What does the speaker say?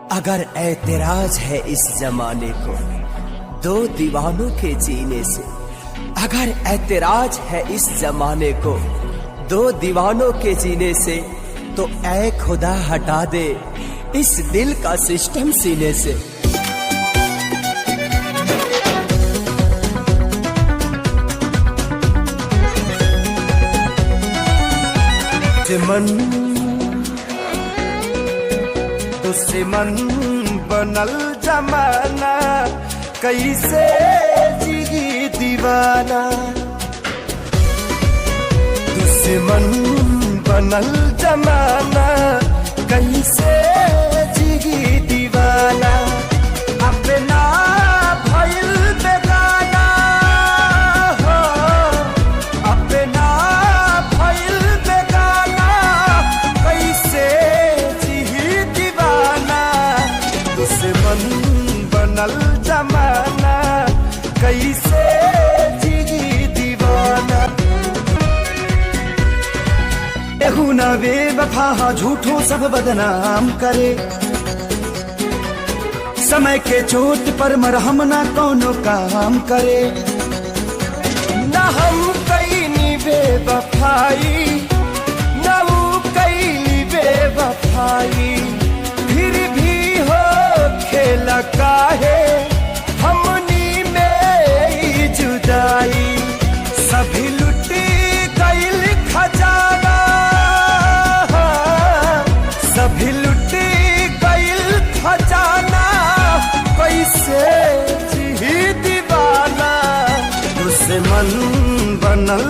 अगर ऐतराज है इस जमाने को दो दीवानों के जीने से, अगर ऐतराज है इस जमाने को दो दीवानों के जीने से, तो ऐ खुदा हटा दे इस दिल का सिस्टम सीने से। दुश्मन बनल जमाना कैसे जिगी दीवाना। दुश्मन बनल जमाना कैसे जिगी दीवाना। अपना भइल बेगाना हो, अपना भइल बेगाना कैसे जिगी दीवाना। दुश्मन बनल जमाना कैसे जिगी दीवाना। एहू न बेवफा झूठों सब बदनाम करे, समय के चोट पर मरहम ना कोनो काम करे। न हम कईनी बेवफाई न वो कईनी बेवफाई, फिर भी हो खेला काहे हमनी में जुदाई। सभी लुटी गईल खजाना, सभी लुटी गईल खजाना कैसे जी दीवाना। दुश्मन बनल